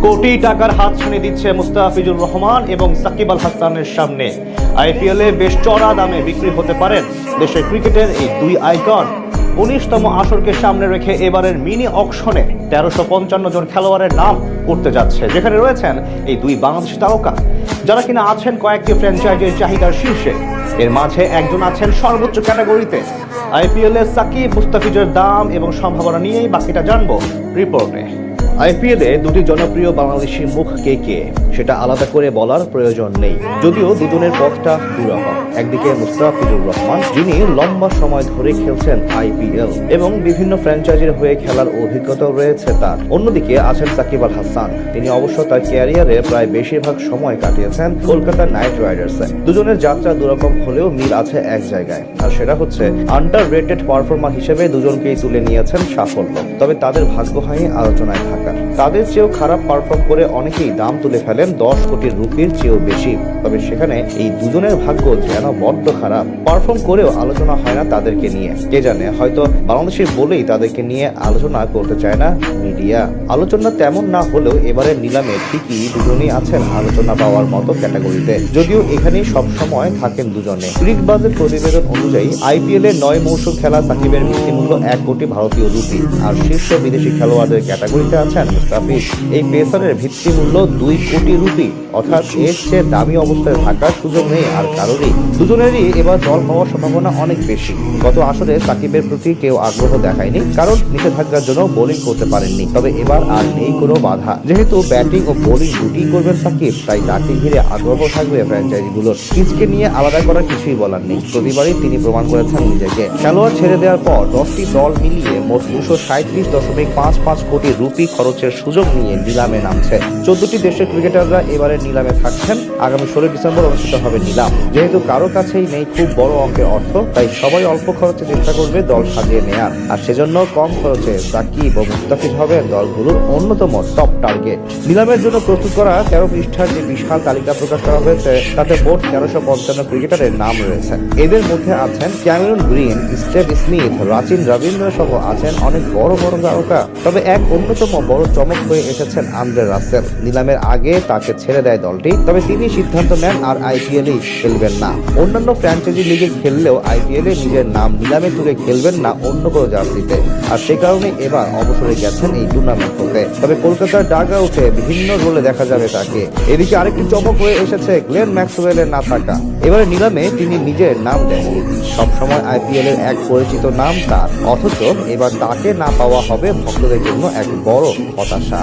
কোটি টাকার হাতছানি দিচ্ছে মুস্তাফিজুর রহমান এবং সাকিব আল হাসানের সামনে। আইপিএলে বেশ চড়া দামে বিক্রি হতে পারেন দেশের ক্রিকেটের এই দুই আইকন। 19তম আসরকে সামনে রেখে এবারের মিনি অকশনে 1355 জন খেলোয়াড়ের নাম উঠতে যাচ্ছে, যেখানে রয়েছেন এই দুই বাংলাদেশি তারকা, যারা কিনা আছেন কয়েকটি ফ্র্যাঞ্চাইজির চাহিদার শীর্ষে। এর মাঝে একজন আছেন সর্বোচ্চ ক্যাটাগরিতে। আইপিএলে সাকিব মুস্তাফিজের দাম এবং সম্ভাবনা নিয়েই বাকিটা জানবো রিপোর্টে। আইপিএলে দুটি জনপ্রিয় বাংলাদেশি মুখ কে কে সেটা আলাদা করে বলার প্রয়োজন নেই, যদিও দুজনের পথটা দুরকম। একদিকে মুস্তাফিজুর রহমান, যিনি লম্বা সময় ধরে খেলছেন আইপিএল এবং বিভিন্ন ফ্র্যাঞ্চাইজির হয়ে খেলার অভিজ্ঞতাও রয়েছে তার। অন্যদিকে আছেন সাকিব আল হাসান, তিনি অবশ্য তার ক্যারিয়ারে প্রায় বেশিরভাগ সময় কাটিয়েছেন কলকাতা নাইট রাইডার্সে। দুজনের যাত্রা দুরকম হলেও মিল আছে এক জায়গায়, আর সেটা হচ্ছে আন্ডার রেটেড পারফর্মার হিসেবে দুজনকেই তুলে নিয়েছেন সাফল্য। তবে তাদের ভাগ্য হয়নি আলোচনায় থাকা। তাদের চেয়েও খারাপ পারফর্ম করে অনেকেই দাম তুলে ফেলেন 10 কোটি রুপির চেয়েও বেশি। তবে সেখানে এই দুজনের ভাগ্য যেন বড্ড খারাপ, পারফর্ম করেও আলোচনা হয় না তাদেরকে নিয়ে। কে জানে, হয়তো বাংলাদেশের বলেই তাদেরকে নিয়ে আলোচনা করতে চায় না মিডিয়া। আলোচনা তেমন না হলেও এবারের নিলামে ঠিকই দুজনেই আছেন আলোচনা পাওয়ার মতো ক্যাটাগরিতে, যদিও এখানেই সব সময় থাকেন দুজনে। ক্রিকবাজের প্রতিবেদন অনুযায়ী আইপিএল এর 9 মৌসুম খেলা সাকিবের ভিত্তিমূল্য 1 কোটি ভারতীয় রুপি, আর শীর্ষ বিদেশি খেলোয়াড়দের ক্যাটাগরিতে আছেন মুস্তাফিজ। এই পেসারের ভিত্তিমূল্য 2 কোটি রুপি, অর্থাৎ এর চেয়ে দামি অবস্থায় থাকার সুযোগ নেই আর কারোরই। দুজনেরই এবার দল পাওয়ার সম্ভাবনা অনেক বেশি। গত আসরে সাকিবের প্রতি কেউ আগ্রহ দেখায়নি, কারণ নিষেধাজ্ঞার জন্য বোলিং করতে পারেননি। তবে এবার আর নেই কোনো বাধা, যেহেতু ব্যাটিং ও বোলিং দুটিই করবেন সাকিব, তাই তাকে ঘিরে আগ্রহ থাকবে ফ্র্যাঞ্চাইজিগুলোর। পিচকে নিয়ে আলাদা করার কিছুই বলার নেই, প্রতিবারই তিনি প্রমাণ করেছেন নিজেকে। খেলোয়াড় ছেড়ে দেওয়ার পর 10টি দল মিলিয়ে মোট 237.55 কোটি রুপি খরচের সুযোগ নিয়ে নিলামে নামছে। 14টি দেশের ক্রিকেটাররা এবারে নিলামে থাকছেন। আগামী 16 ডিসেম্বর অনুষ্ঠিত হবে নিলাম। যেহেতু কারো কাছেই নেই খুব বড় অঙ্কের অর্থ, তাই সবাই অল্প খরচে চেষ্টা করবে দল সাজিয়ে নেয়ার, আর সেজন্য কম খরচে সাকিব ও মুস্তাফিজ হবে দলগুলোর অন্যতম টপ টার্গেট। নিলামের জন্য প্রস্তুত করা 13 পৃষ্ঠার যে বিশাল তালিকা প্রকাশ করা হয়েছে, তাতে মোট 1355 ক্রিকেটারের নাম রয়েছে। এদের মধ্যে আছেন Cameron green, Steve Smith, Rachin Rabindra সহ আছেন অনেক বড় বড় তারকা। তবে এক অন্যতম বড় চমক হয়ে এসেছেন আন্দ্রে রাসেল। নিলামের আগে তাকে ছেড়ে দেয় দলটি, তবে তিনি সিদ্ধান্ত নেন আর আইপিএলে খেলবেন না। অন্যান্য ফ্র্যাঞ্চাইজি লিগে খেললেও আইপিএলে নিজের নাম নিলামে তুলে খেলবেন না অন্য কোনো জার্সিতে, আর সে কারণে এবার অবসরে গেছেন এই টুর্নামেন্ট হতে। তবে কলকাতার ডাগা উঠে বিভিন্ন রোলে দেখা যাবে তাকে। এদিকে আরেকটি চমক হয়ে এসেছে গ্লেন ম্যাক্সওয়েলের না থাকা। এবারে নিলামে তিনি নিজের নাম দেননি। সবসময় আইপিএল এর এক পরিচিত নাম তার, অথচ এবার তাকে না পাওয়া হবে ভক্তদের জন্য এক বড় হতাশা।